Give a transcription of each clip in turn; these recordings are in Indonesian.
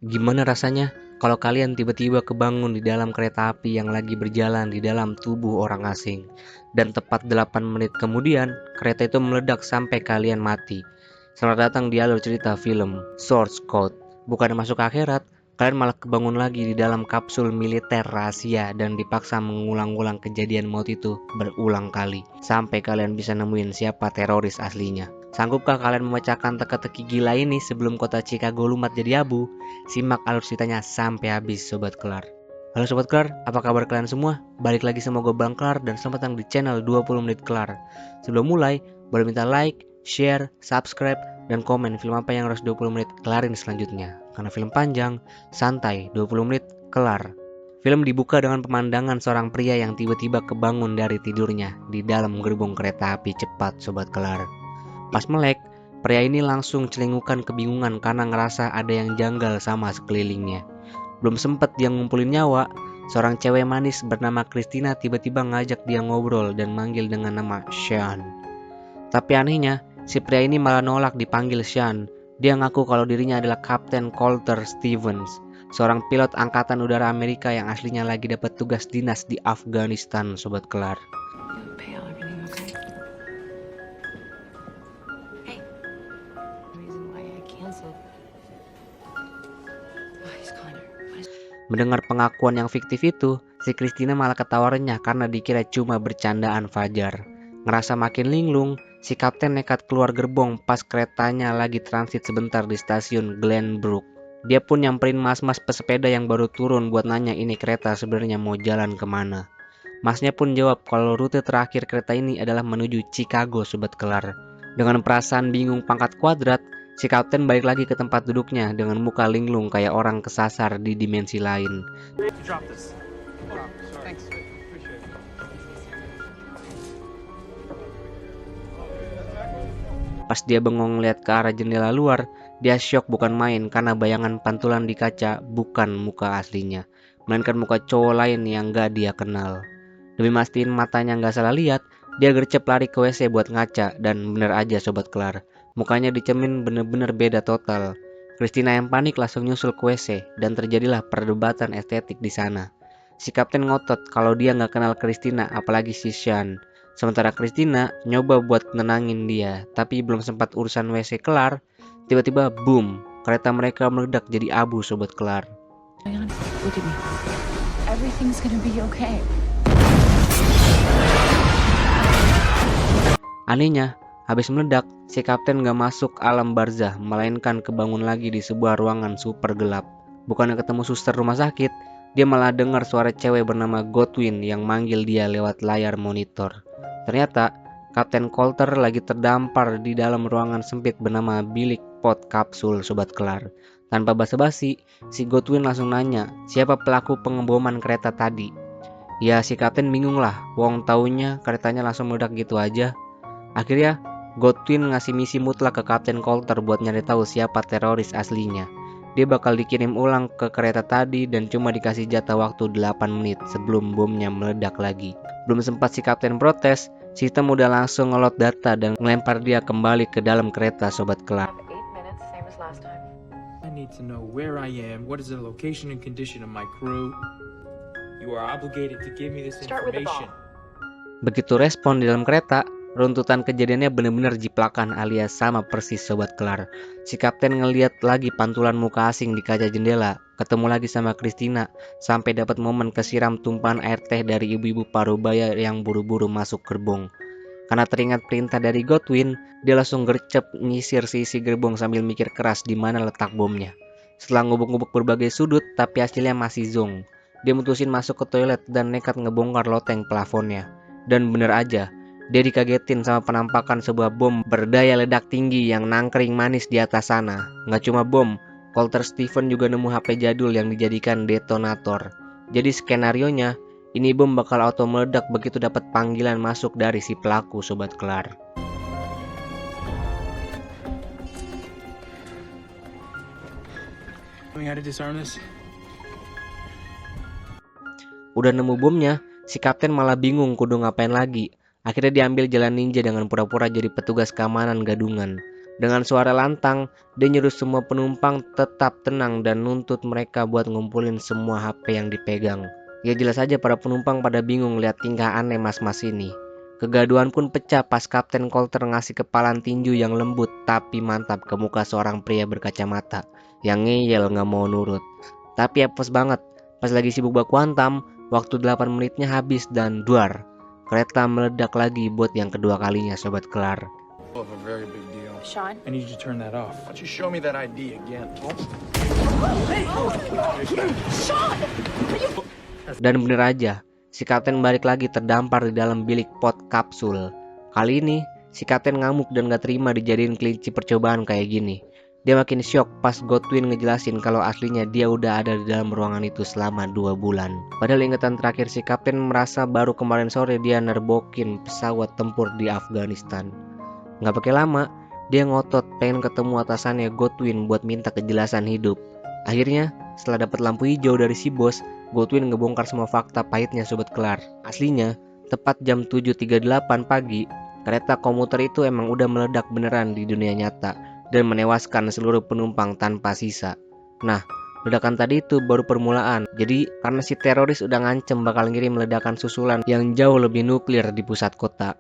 Gimana rasanya kalau kalian tiba-tiba kebangun di dalam kereta api yang lagi berjalan di dalam tubuh orang asing, dan tepat 8 menit kemudian kereta itu meledak sampai kalian mati? Selamat datang di alur cerita film Source Code. Bukan masuk akhirat, kalian malah kebangun lagi di dalam kapsul militer rahasia dan dipaksa mengulang-ulang kejadian maut itu berulang kali sampai kalian bisa nemuin siapa teroris aslinya. Sanggupkah kalian memecahkan teka-teki gila ini sebelum kota Chicago lumat jadi abu? Simak alur ceritanya sampai habis Sobat Kelar. Halo Sobat Kelar, apa kabar kalian semua? Balik lagi sama gue Bang Kelar dan selamat datang di channel 20 Menit Kelar. Sebelum mulai, boleh minta like, share, subscribe, dan komen film apa yang harus 20 menit kelarin selanjutnya. Karena film panjang, santai, 20 menit kelar. Film dibuka dengan pemandangan seorang pria yang tiba-tiba kebangun dari tidurnya di dalam gerbong kereta api cepat Sobat Kelar. Pas melek, pria ini langsung celingukan kebingungan karena ngerasa ada yang janggal sama sekelilingnya. Belum sempet dia ngumpulin nyawa, seorang cewek manis bernama Christina tiba-tiba ngajak dia ngobrol dan manggil dengan nama Sean. Tapi anehnya, si pria ini malah nolak dipanggil Sean. Dia ngaku kalau dirinya adalah Kapten Colter Stevens, seorang pilot angkatan udara Amerika yang aslinya lagi dapat tugas dinas di Afghanistan, Sobat Kelar. Mendengar pengakuan yang fiktif itu, si Christina malah ketawa renyah karena dikira cuma bercandaan Fajar. Ngerasa makin linglung, si kapten nekat keluar gerbong pas keretanya lagi transit sebentar di stasiun Glenbrook. Dia pun nyamperin mas-mas pesepeda yang baru turun buat nanya ini kereta sebenarnya mau jalan kemana. Masnya pun jawab kalau rute terakhir kereta ini adalah menuju Chicago, Sobat Kelar. Dengan perasaan bingung pangkat kuadrat, si kapten balik lagi ke tempat duduknya dengan muka linglung kayak orang kesasar di dimensi lain. Pas dia bengong lihat ke arah jendela luar, dia syok bukan main karena bayangan pantulan di kaca bukan muka aslinya, melainkan muka cowok lain yang gak dia kenal. Demi mastiin matanya gak salah lihat, dia gercep lari ke WC buat ngaca dan bener aja Sobat Kelar, mukanya di cermin bener-bener beda total. Christina yang panik langsung nyusul ke WC dan terjadilah perdebatan estetik di sana. Si kapten ngotot kalau dia gak kenal Christina apalagi si Sean. Sementara Christina nyoba buat nenangin dia, tapi belum sempat urusan WC kelar, tiba-tiba boom, kereta mereka meledak jadi abu Sobat Kelar. Anehnya, habis meledak, si kapten gak masuk alam barzah, melainkan kebangun lagi di sebuah ruangan super gelap. Bukannya ketemu suster rumah sakit, dia malah dengar suara cewek bernama Godwin yang manggil dia lewat layar monitor. Ternyata, Kapten Colter lagi terdampar di dalam ruangan sempit bernama bilik pot kapsul Sobat Kelar. Tanpa basa-basi, si Godwin langsung nanya, siapa pelaku pengeboman kereta tadi? Ya si kapten bingung lah, wong taunya keretanya langsung meledak gitu aja. Akhirnya, Godwin ngasih misi mutlak ke Kapten Colter buat nyari tahu siapa teroris aslinya. Dia bakal dikirim ulang ke kereta tadi dan cuma dikasih jatah waktu 8 menit sebelum bomnya meledak lagi. Belum sempat si kapten protes, sistem udah langsung ngelot data dan ngelempar dia kembali ke dalam kereta Sobat Kelar. I need to know where I am, what is the location and condition of my crew. You are obligated to give me this information. Begitu respon di dalam kereta, runtutan kejadiannya bener-bener jiplakan alias sama persis Sobat Kelar. Si kapten ngeliat lagi pantulan muka asing di kaca jendela, ketemu lagi sama Christina, sampai dapat momen kesiram tumpahan air teh dari ibu-ibu parubaya yang buru-buru masuk gerbong. Karena teringat perintah dari Godwin, dia langsung gercep nyisir sisi gerbong sambil mikir keras di mana letak bomnya. Setelah ngubuk-ngubuk berbagai sudut, tapi hasilnya masih zonk. Dia mutusin masuk ke toilet dan nekat ngebongkar loteng plafonnya. Dan bener aja, dia dikagetin sama penampakan sebuah bom berdaya ledak tinggi yang nangkring manis di atas sana. Nggak cuma bom, Colter Stephen juga nemu HP jadul yang dijadikan detonator. Jadi skenarionya, ini bom bakal auto meledak begitu dapat panggilan masuk dari si pelaku Sobat Kelar. Udah nemu bomnya, si kapten malah bingung kudu ngapain lagi. Akhirnya diambil jalan ninja dengan pura-pura jadi petugas keamanan gadungan. Dengan suara lantang, dia nyuruh semua penumpang tetap tenang dan nuntut mereka buat ngumpulin semua HP yang dipegang. Ya jelas aja para penumpang pada bingung lihat tingkah aneh mas-mas ini. Kegaduhan pun pecah pas Kapten Coulter ngasih kepalan tinju yang lembut tapi mantap ke muka seorang pria berkacamata yang ngeyel nggak mau nurut. Tapi apes banget, pas lagi sibuk baku hantam, waktu 8 menitnya habis dan duar. Kereta meledak lagi buat yang kedua kalinya Sobat Kelar. Of a very big deal. Sean? I need you to turn that off. Why don't you show me that ID again? Dan bener aja, si kapten balik lagi terdampar di dalam bilik pot kapsul. Kali ini, si kapten ngamuk dan gak terima dijadiin kelinci percobaan kayak gini. Dia makin syok pas Godwin ngejelasin kalau aslinya dia udah ada di dalam ruangan itu selama 2 bulan. Padahal ingatan terakhir si kapten merasa baru kemarin sore dia nerbokin pesawat tempur di Afghanistan. Gak pakai lama, dia ngotot pengen ketemu atasannya Godwin buat minta kejelasan hidup. Akhirnya, setelah dapat lampu hijau dari si bos, Godwin ngebongkar semua fakta pahitnya Sobat Kelar. Aslinya, tepat jam 7.38 pagi, kereta komuter itu emang udah meledak beneran di dunia nyata dan menewaskan seluruh penumpang tanpa sisa. Nah, ledakan tadi itu baru permulaan. Jadi, karena si teroris udah ngancem bakal ngirim ledakan susulan yang jauh lebih nuklir di pusat kota.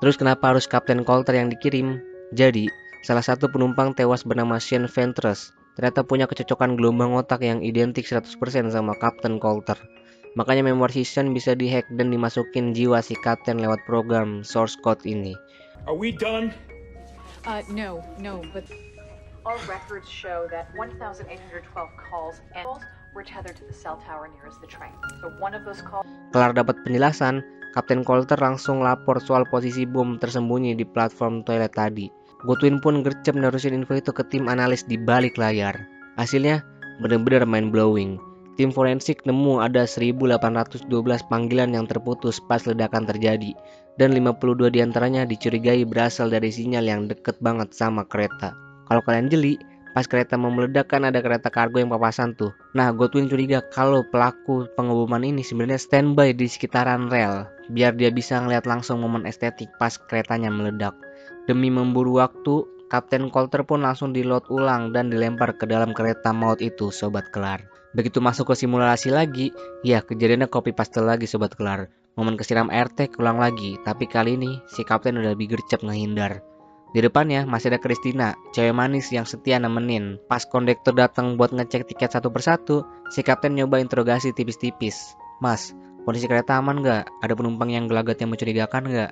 Terus kenapa harus Kapten Coulter yang dikirim? Jadi, salah satu penumpang tewas bernama Shane Ventress ternyata punya kecocokan gelombang otak yang identik 100% sama Kapten Coulter. Makanya memory Shane bisa dihack dan dimasukin jiwa si Kapten lewat program source code ini. Are we done? No, but our records show that 1,812 calls were tethered to the cell tower nearest the train. So one of those calls. Kelar dapat penjelasan, Kapten Coulter langsung lapor soal posisi bom tersembunyi di platform toilet tadi. Godwin pun gercep nerusin info itu ke tim analis di balik layar. Hasilnya bener-bener mind blowing. Tim forensik nemu ada 1812 panggilan yang terputus pas ledakan terjadi, dan 52 diantaranya dicurigai berasal dari sinyal yang deket banget sama kereta. Kalau kalian jeli, pas kereta mau meledak kan ada kereta kargo yang papasan tuh. Nah, Godwin curiga kalau pelaku pengeboman ini sebenarnya standby di sekitaran rel, biar dia bisa ngeliat langsung momen estetik pas keretanya meledak. Demi memburu waktu, Kapten Coulter pun langsung di-load ulang dan dilempar ke dalam kereta maut itu Sobat Kelar. Begitu masuk ke simulasi lagi, ya kejadiannya copy paste lagi Sobat Kelar. Momen kesiram air teh ulang lagi, tapi kali ini si kapten udah lebih gercep ngehindar. Di depannya masih ada Christina, cewek manis yang setia nemenin. Pas kondektur datang buat ngecek tiket satu persatu, si kapten nyoba interogasi tipis-tipis. Mas, kondisi kereta aman gak? Ada penumpang yang gelagat yang mencurigakan gak?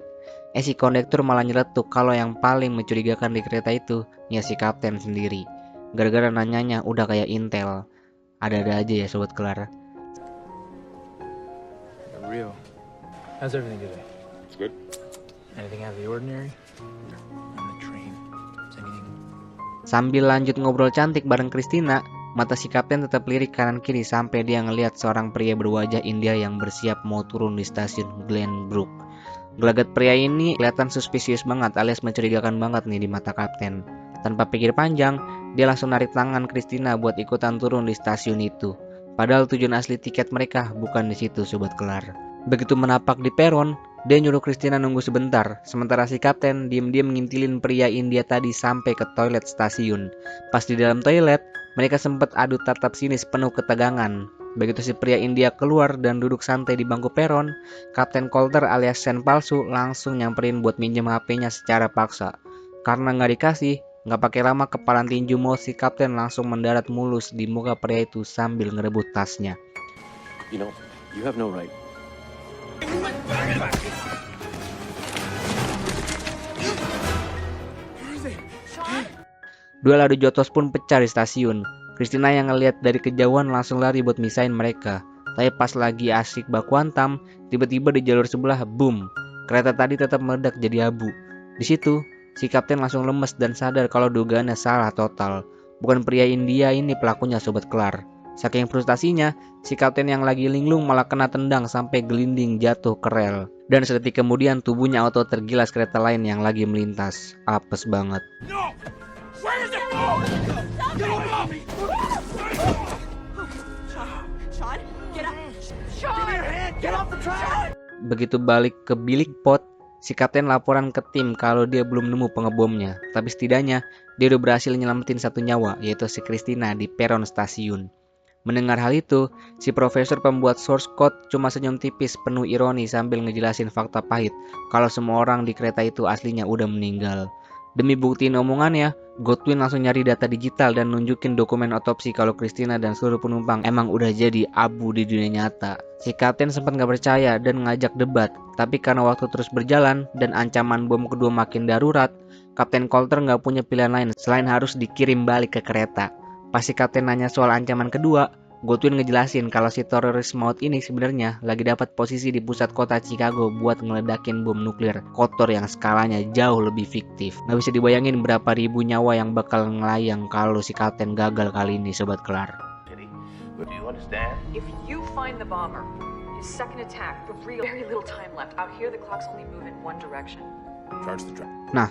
Si kondektur malah nyeletuk kalau yang paling mencurigakan di kereta itu ya si kapten sendiri. Gara-gara nanyanya udah kayak intel. Ada-ada aja ya Sobat Kelar. Real. How's everything today? It's good. Anything out of the ordinary? On the train. Is anything? Sambil lanjut ngobrol cantik bareng Christina, mata si kapten tetap lirik kanan kiri sampai dia ngelihat seorang pria berwajah India yang bersiap mau turun di stasiun Glenbrook. Gelagat pria ini kelihatan suspicious banget alias mencurigakan banget nih di mata kapten. Tanpa pikir panjang, dia langsung narik tangan Christina buat ikutan turun di stasiun itu. Padahal tujuan asli tiket mereka bukan di situ Sobat Kelar. Begitu menapak di peron, dia nyuruh Christina nunggu sebentar. Sementara si kapten diam-diam ngintilin pria India tadi sampai ke toilet stasiun. Pas di dalam toilet, mereka sempat adu tatap sinis penuh ketegangan. Begitu si pria India keluar dan duduk santai di bangku peron, Kapten Coulter alias Sen palsu langsung nyamperin buat minjem HP-nya secara paksa. Karena nggak dikasih, nggak pakai lama kepalan tinju mau si kapten langsung mendarat mulus di muka pria itu sambil ngerebut tasnya. You know, you have no right. Duel adu jotos pun pecah di stasiun. Christina yang ngelihat dari kejauhan langsung lari buat misahin mereka. Tapi pas lagi asik baku hantam, tiba-tiba di jalur sebelah, boom, kereta tadi tetap meledak jadi abu. Di situ, si kapten langsung lemes dan sadar kalau dugaannya salah total. Bukan pria India ini pelakunya Sobat Kelar. Saking frustasinya, si kapten yang lagi linglung malah kena tendang sampai gelinding jatuh ke rel. Dan sedetik kemudian tubuhnya auto tergilas kereta lain yang lagi melintas. Apes banget. No! Where is it going? Get off me! Sean, get up. Give me your hand! Get off the track! Begitu balik ke bilik pot, si kapten laporan ke tim kalau dia belum nemu pengebomnya, tapi setidaknya dia udah berhasil nyelamatin satu nyawa, yaitu si Christina di peron stasiun. Mendengar hal itu, si profesor pembuat source code cuma senyum tipis penuh ironi sambil ngejelasin fakta pahit kalau semua orang di kereta itu aslinya udah meninggal. Demi buktiin omongannya, Godwin langsung nyari data digital dan nunjukin dokumen otopsi kalau Christina dan seluruh penumpang emang udah jadi abu di dunia nyata. Si kapten sempat gak percaya dan ngajak debat, tapi karena waktu terus berjalan dan ancaman bom kedua makin darurat, Kapten Coulter gak punya pilihan lain selain harus dikirim balik ke kereta. Pas si kapten nanya soal ancaman kedua, Godwin ngejelasin kalau si teroris maut ini sebenarnya lagi dapat posisi di pusat kota Chicago buat ngeledakin bom nuklir kotor yang skalanya jauh lebih fiktif. Nggak bisa dibayangin berapa ribu nyawa yang bakal ngelayang kalau si kapten gagal kali ini, Sobat Kelar. Do you understand? If you find the bomber, his second attack, for real, very little time left. Out here, the clocks only move in one direction. Charge the truck. Nah,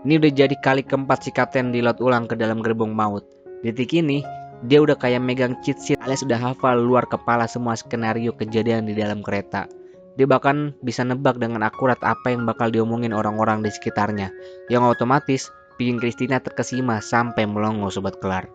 ini udah jadi kali keempat si kapten dilot ulang ke dalam gerbong maut. Detik ini, dia udah kayak megang cheat sheet alias udah hafal luar kepala semua skenario kejadian di dalam kereta. Dia bahkan bisa nebak dengan akurat apa yang bakal diomongin orang-orang di sekitarnya, yang otomatis bikin Christina terkesima sampai melongo, Sobat Kelar.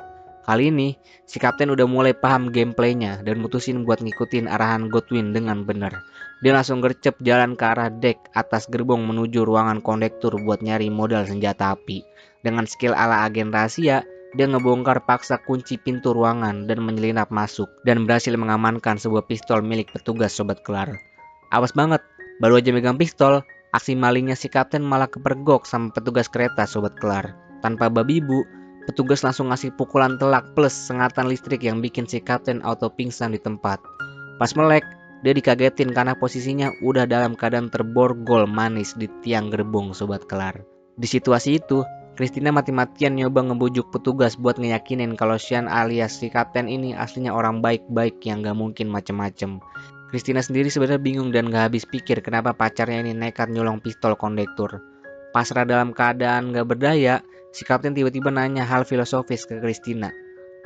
Kali ini, si kapten udah mulai paham gameplaynya dan mutusin buat ngikutin arahan Godwin dengan bener. Dia langsung gercep jalan ke arah dek atas gerbong menuju ruangan kondektur buat nyari modal senjata api. Dengan skill ala agen rahasia, dia ngebongkar paksa kunci pintu ruangan dan menyelinap masuk dan berhasil mengamankan sebuah pistol milik petugas, Sobat Kelar. Awas banget, baru aja megang pistol, aksi malingnya si kapten malah kepergok sama petugas kereta, Sobat Kelar. Tanpa babi bu, petugas langsung ngasih pukulan telak plus sengatan listrik yang bikin si kapten auto pingsan di tempat. Pas melek, dia dikagetin karena posisinya udah dalam keadaan terborgol manis di tiang gerbong, Sobat Kelar. Di situasi itu, Christina mati-matian nyoba ngebujuk petugas buat ngeyakinin kalau Sean alias si kapten ini aslinya orang baik-baik yang gak mungkin macem-macem. Christina sendiri sebenarnya bingung dan gak habis pikir kenapa pacarnya ini nekat nyolong pistol kondektur. Pasrah dalam keadaan gak berdaya, si kapten tiba-tiba nanya hal filosofis ke Christina.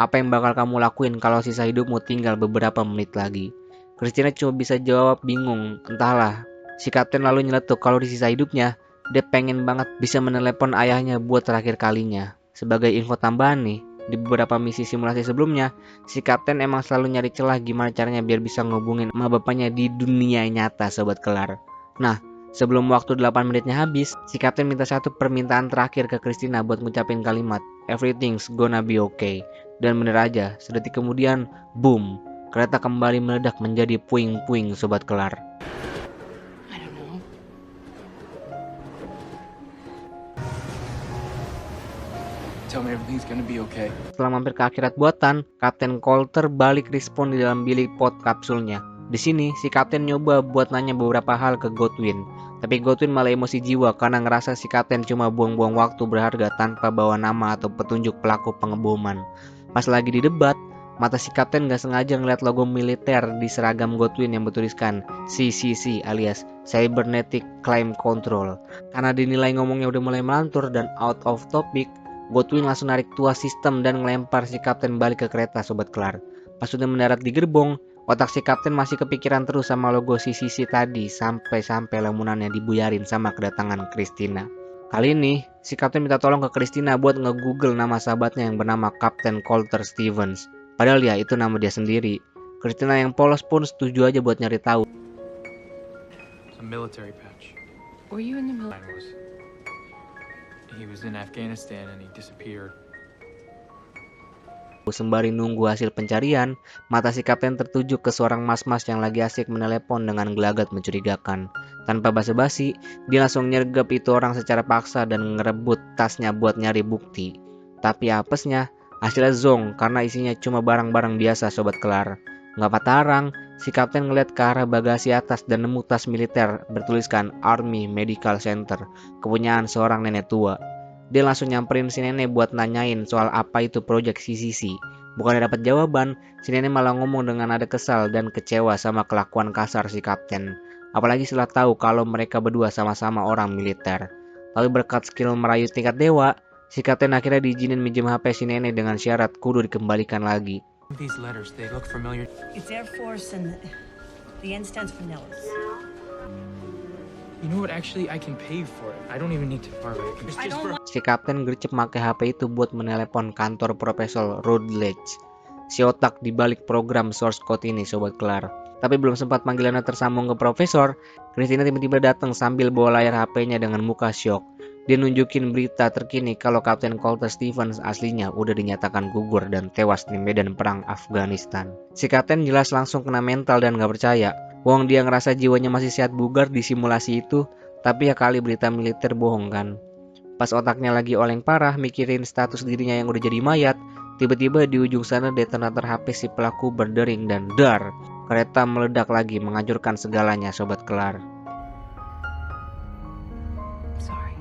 Apa yang bakal kamu lakuin kalau sisa hidupmu tinggal beberapa menit lagi? Christina cuma bisa jawab bingung, entahlah. Si kapten lalu nyeletuk kalau di sisa hidupnya, dia pengen banget bisa menelepon ayahnya buat terakhir kalinya. Sebagai info tambahan nih, di beberapa misi simulasi sebelumnya, si kapten emang selalu nyari celah gimana caranya biar bisa ngehubungin sama bapaknya di dunia nyata, Sobat Kelar. Nah, sebelum waktu 8 menitnya habis, si kapten minta satu permintaan terakhir ke Christina buat ngucapin kalimat "Everything's gonna be okay". Dan bener aja, sedetik kemudian, boom, kereta kembali meledak menjadi puing-puing, Sobat Kelar. Tell me everything's gonna be okay. Setelah mampir ke akhirat buatan, Kapten Coulter balik respon di dalam bilik pod kapsulnya. Di sini, si kapten nyoba buat nanya beberapa hal ke Godwin. Tapi Godwin malah emosi jiwa karena ngerasa si kapten cuma buang-buang waktu berharga tanpa bawa nama atau petunjuk pelaku pengeboman. Pas lagi di debat, mata si kapten gak sengaja ngeliat logo militer di seragam Godwin yang bertuliskan CCC alias Cybernetic Crime Control. Karena dinilai ngomongnya udah mulai melantur dan out of topic, Godwin langsung narik tuas sistem dan ngelempar si kapten balik ke kereta, Sobat Kelar. Pas sudah mendarat di gerbong, otak si kapten masih kepikiran terus sama logo CCC tadi sampai lamunannya dibuyarin sama kedatangan Christina. Kali ini, si kapten minta tolong ke Christina buat nge-google nama sahabatnya yang bernama Kapten Coulter Stevens. Padahal ya itu nama dia sendiri. Christina yang polos pun setuju aja buat nyari tahu. It's a military patch. Were you in the military? Mine was. He was in Afghanistan and he disappeared. Sembari nunggu hasil pencarian, mata si kapten tertuju ke seorang mas-mas yang lagi asik menelepon dengan gelagat mencurigakan. Tanpa basa-basi, dia langsung nyergap itu orang secara paksa dan ngerebut tasnya buat nyari bukti. Tapi apesnya, hasilnya zonk karena isinya cuma barang-barang biasa, Sobat Kelar. Nggak patarang, si kapten ngeliat ke arah bagasi atas dan nemu tas militer bertuliskan Army Medical Center, kepunyaan seorang nenek tua. Dia langsung nyamperin si nenek buat nanyain soal apa itu proyek CCC. Bukannya dapat jawaban, si nenek malah ngomong dengan nada kesal dan kecewa sama kelakuan kasar si kapten. Apalagi setelah tahu kalau mereka berdua sama-sama orang militer. Tapi berkat skill merayu tingkat dewa, si kapten akhirnya diizinin minjem HP si nenek dengan syarat kudu dikembalikan lagi. These letters, they look familiar. It's Air Force and the N stands for Nellis. You know what? Actually, I can pay for it. I don't even need to borrow it. It's just for Si kapten gercep make HP itu buat menelepon kantor Profesor Routledge, si otak di balik program source code ini, sobat kelar. Tapi belum sempat panggilannya tersambung ke Profesor, Christina tiba-tiba datang sambil bawa layar HP-nya dengan muka syok. Dia nunjukin berita terkini kalau Kapten Colter Stevens aslinya udah dinyatakan gugur dan tewas di medan perang Afghanistan. Si kapten jelas langsung kena mental dan gak percaya. Wong dia ngerasa jiwanya masih sehat bugar di simulasi itu, tapi ya kali berita militer bohong kan. Pas otaknya lagi oleng parah mikirin status dirinya yang udah jadi mayat, tiba-tiba di ujung sana detonator HP si pelaku berdering dan dar. Kereta meledak lagi menghancurkan segalanya, sobat kelar. Sorry.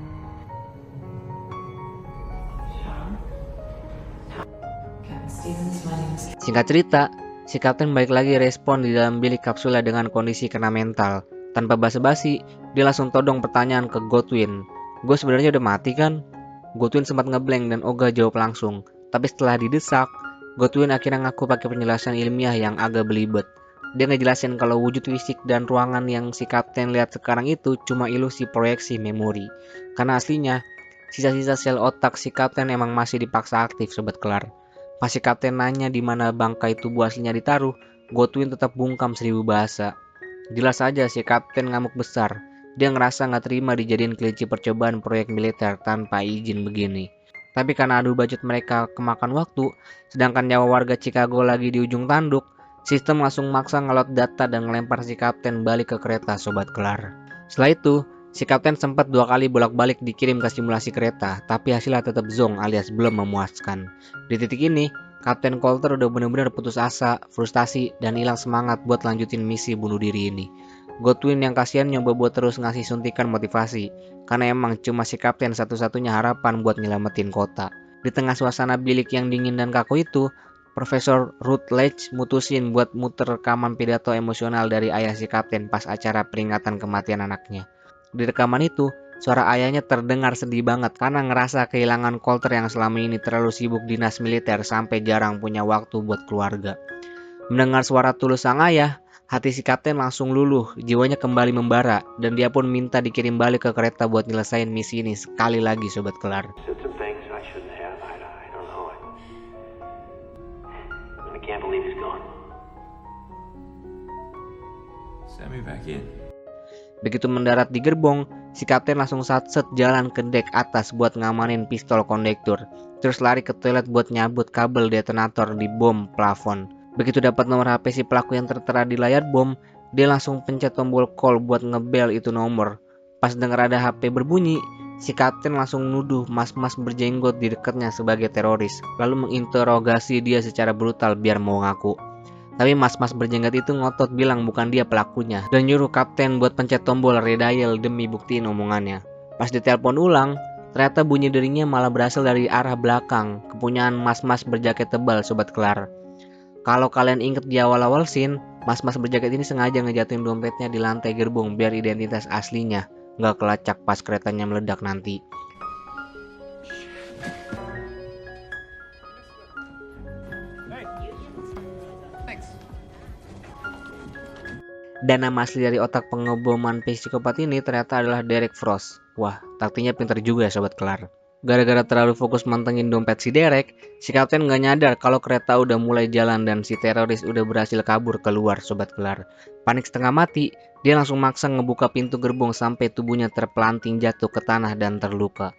Singkat cerita, si kapten balik lagi respon di dalam bilik kapsula dengan kondisi kena mental. Tanpa basa-basi, dia langsung todong pertanyaan ke Godwin. Gue sebenarnya udah mati kan? Godwin sempat ngeblank dan ogah jawab langsung. Tapi setelah didesak, Godwin akhirnya ngaku pakai penjelasan ilmiah yang agak belibet. Dia ngejelasin kalau wujud fisik dan ruangan yang si kapten lihat sekarang itu cuma ilusi proyeksi memori. Karena aslinya, sisa-sisa sel otak si kapten emang masih dipaksa aktif, sobat kelar. Pas si kapten nanya di mana bangkai tubuh aslinya ditaruh, Godwin tetap bungkam 1000 bahasa. Jelas aja si kapten ngamuk besar. Dia ngerasa gak terima dijadiin kelinci percobaan proyek militer tanpa izin begini. Tapi karena adu budget mereka kemakan waktu, sedangkan nyawa warga Chicago lagi di ujung tanduk, sistem langsung maksa ngelot data dan ngelempar si kapten balik ke kereta, sobat kelar. Setelah itu, si kapten sempat 2 kali bolak-balik dikirim ke simulasi kereta, tapi hasilnya tetap zonk alias belum memuaskan. Di titik ini, Kapten Colter udah benar-benar putus asa, frustasi, dan hilang semangat buat lanjutin misi bunuh diri ini. Godwin yang kasihan nyoba buat terus ngasih suntikan motivasi, karena emang cuma si kapten satu-satunya harapan buat nyelamatin kota. Di tengah suasana bilik yang dingin dan kaku itu, Profesor Routledge mutusin buat muter rekaman pidato emosional dari ayah si kapten pas acara peringatan kematian anaknya. Di rekaman itu, suara ayahnya terdengar sedih banget karena ngerasa kehilangan Colter yang selama ini terlalu sibuk dinas militer sampai jarang punya waktu buat keluarga. Mendengar suara tulus sang ayah, hati si kapten langsung luluh, jiwanya kembali membara, dan dia pun minta dikirim balik ke kereta buat nyelesain misi ini sekali lagi, sobat kelar. Said some things I shouldn't have. I don't know. I can't believe he's gone. Send me back in. Begitu mendarat di gerbong, si kapten langsung satset jalan ke dek atas buat ngamanin pistol kondektur. Terus lari ke toilet buat nyabut kabel detonator di bom plafon. Begitu dapat nomor HP si pelaku yang tertera di layar bom, dia langsung pencet tombol call buat ngebel itu nomor. Pas dengar ada HP berbunyi, si kapten langsung nuduh mas-mas berjenggot di dekatnya sebagai teroris, lalu menginterogasi dia secara brutal biar mau ngaku. Tapi mas-mas berjenggot itu ngotot bilang bukan dia pelakunya dan nyuruh kapten buat pencet tombol redial demi buktiin omongannya. Pas ditelepon ulang, ternyata bunyi deringnya malah berasal dari arah belakang, kepunyaan mas-mas berjaket tebal, sobat kelar. Kalau kalian inget di awal-awal scene, mas-mas berjaket ini sengaja ngejatuhin dompetnya di lantai gerbong biar identitas aslinya nggak kelacak pas keretanya meledak nanti. Dan nama asli dari otak pengeboman psikopat ini ternyata adalah Derek Frost. Wah, taktiknya pinter juga ya, sobat kelar. Gara-gara terlalu fokus mantengin dompet si Derek, si kapten gak nyadar kalau kereta udah mulai jalan dan si teroris udah berhasil kabur keluar, sobat kelar. Panik setengah mati, dia langsung maksa ngebuka pintu gerbong sampai tubuhnya terpelanting jatuh ke tanah dan terluka.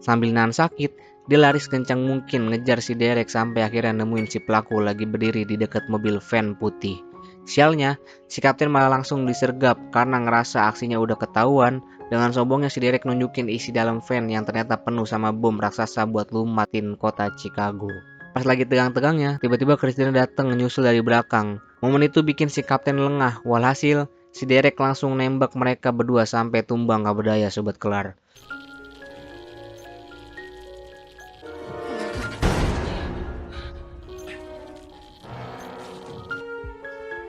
Sambil nahan sakit, dia lari sekencang mungkin ngejar si Derek sampai akhirnya nemuin si pelaku lagi berdiri di dekat mobil van putih. Sialnya, si kapten malah langsung disergap karena ngerasa aksinya udah ketahuan. Dengan sombongnya si Derek nunjukin isi dalam van yang ternyata penuh sama bom raksasa buat lumatin kota Chicago. Pas lagi tegang-tegangnya, tiba-tiba Christina datang nyusul dari belakang. Momen itu bikin si kapten lengah, walhasil si Derek langsung nembak mereka berdua sampai tumbang gak berdaya, sobat kelar.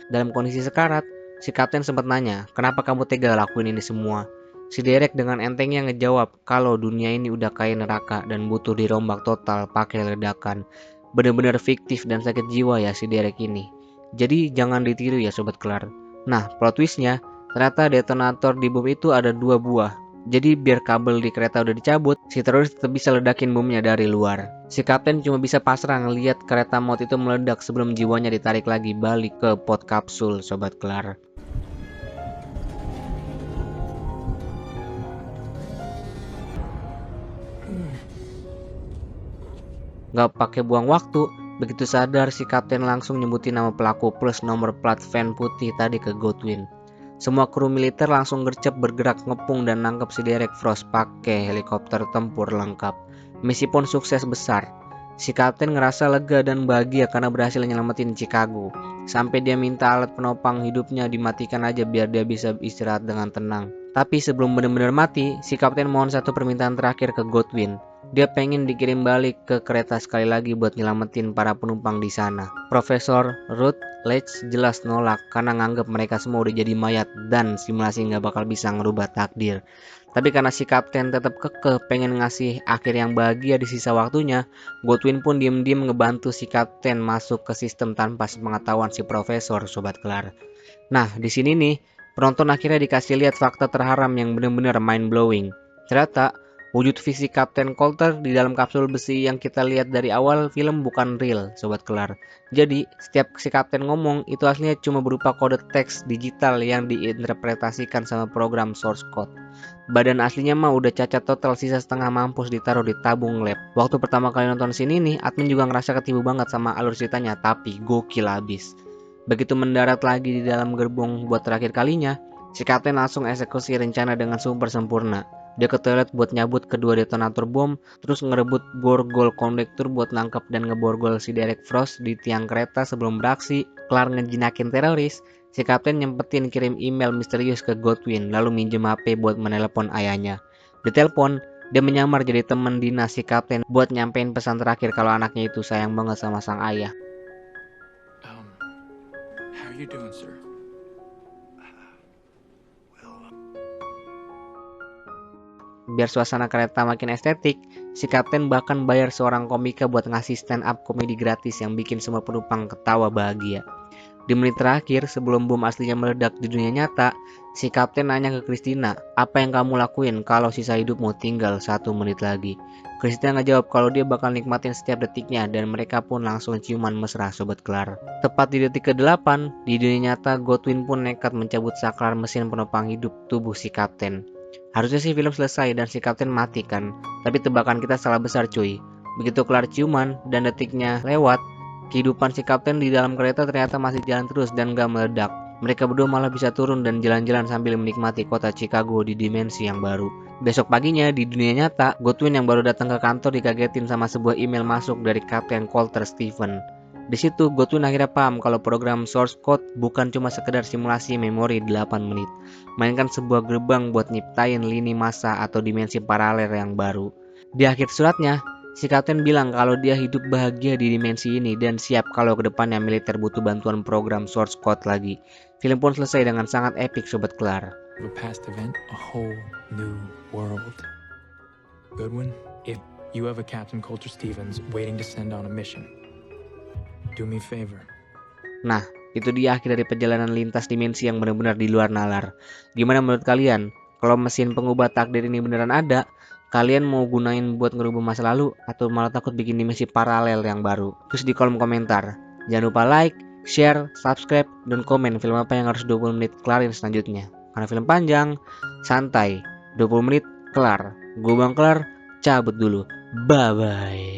Dalam kondisi sekarat, si kapten sempat nanya, kenapa kamu tega lakuin ini semua? Si Derek dengan entengnya ngejawab kalau dunia ini udah kayak neraka dan butuh dirombak total pakai ledakan. Bener-bener fiktif dan sakit jiwa ya si Derek ini. Jadi jangan ditiru ya Sobat Kelar. Nah, plot twistnya, ternyata detonator di bom itu ada 2 buah. Jadi biar kabel di kereta udah dicabut, si teroris tetap bisa ledakin bomnya dari luar. Si kapten cuma bisa pasrah ngeliat kereta maut itu meledak sebelum jiwanya ditarik lagi balik ke pod kapsul Sobat Kelar. Gak pakai buang waktu, begitu sadar si kapten langsung nyebutin nama pelaku plus nomor plat van putih tadi ke Godwin. Semua kru militer langsung gercep bergerak ngepung dan nangkep si Derek Frost pakai helikopter tempur lengkap. Misi pun sukses besar. Si kapten ngerasa lega dan bahagia karena berhasil nyelamatin Chicago. Sampai dia minta alat penopang hidupnya dimatikan aja biar dia bisa istirahat dengan tenang. Tapi sebelum benar-benar mati, si kapten mohon satu permintaan terakhir ke Godwin. Dia pengen dikirim balik ke kereta sekali lagi buat nyelamatin para penumpang di sana. Profesor Ruth Leach jelas nolak karena nganggep mereka semua udah jadi mayat dan simulasi nggak bakal bisa ngerubah takdir. Tapi karena si kapten tetap kekeh pengen ngasih akhir yang bahagia di sisa waktunya, Godwin pun diem-diem ngebantu si kapten masuk ke sistem tanpa sepengetahuan si profesor Sobat Kelar. Nah, di sini nih, penonton akhirnya dikasih lihat fakta terharam yang bener-bener mind blowing. Ternyata wujud fisik Kapten Coulter di dalam kapsul besi yang kita lihat dari awal film bukan real, Sobat Kelar. Jadi, setiap si Kapten ngomong, itu aslinya cuma berupa kode teks digital yang diinterpretasikan sama program source code. Badan aslinya mah udah cacat total, sisa setengah mampus ditaruh di tabung lab. Waktu pertama kali nonton sini nih, admin juga ngerasa ketipu banget sama alur ceritanya, tapi gokil abis. Begitu mendarat lagi di dalam gerbong buat terakhir kalinya, si Kapten langsung eksekusi rencana dengan super sempurna. Dia ke toilet buat nyabut kedua detonator bom, terus ngerebut borgol kondektur buat nangkep dan ngeborgol si Derek Frost di tiang kereta sebelum beraksi. Kelar ngejinakin teroris, si Kapten nyempetin kirim email misterius ke Godwin, lalu minjem HP buat menelepon ayahnya. Di telepon, dia menyamar jadi teman dinas si Kapten buat nyampein pesan terakhir kalau anaknya itu sayang banget sama sang ayah. How are you doing, sir? Biar suasana kereta makin estetik, si Kapten bahkan bayar seorang komika buat ngasih stand up komedi gratis yang bikin semua penumpang ketawa bahagia. Di menit terakhir sebelum bom aslinya meledak di dunia nyata, si Kapten nanya ke Christina, apa yang kamu lakuin kalau sisa hidupmu tinggal 1 menit lagi? Christina ngejawab kalau dia bakal nikmatin setiap detiknya dan mereka pun langsung ciuman mesra Sobat Kelar. Tepat di detik ke-8, di dunia nyata Godwin pun nekat mencabut saklar mesin penopang hidup tubuh si Kapten. Harusnya sih film selesai dan si Kapten mati kan, tapi tebakan kita salah besar cuy. Begitu kelar ciuman dan detiknya lewat, kehidupan si Kapten di dalam kereta ternyata masih jalan terus dan gak meledak. Mereka berdua malah bisa turun dan jalan-jalan sambil menikmati kota Chicago di dimensi yang baru. Besok paginya di dunia nyata, Godwin yang baru datang ke kantor dikagetin sama sebuah email masuk dari Kapten Coulter Stephen. Di situ Godwin akhirnya paham kalau program source code bukan cuma sekedar simulasi memori 8 menit, melainkan sebuah gerbang buat nyiptain lini masa atau dimensi paralel yang baru. Di akhir suratnya, si Kapten bilang kalau dia hidup bahagia di dimensi ini dan siap kalau kedepannya militer butuh bantuan program source code lagi. Film pun selesai dengan sangat epic Sobat Kelar. Of a past event, a whole new world. Goodwin, if you have a Captain Coulter Stevens waiting to send on a mission, do me a favor. Nah, itu dia akhir dari perjalanan lintas dimensi yang benar-benar di luar nalar. Gimana menurut kalian? Kalau mesin pengubah takdir ini beneran ada, kalian mau gunain buat ngerubah masa lalu atau malah takut bikin dimensi paralel yang baru? Terus di kolom komentar. Jangan lupa like, share, subscribe, dan komen film apa yang harus 20 menit kelarin selanjutnya. Karena film panjang, santai, 20 menit kelar. Gue Bang Kelar, cabut dulu. Bye-bye.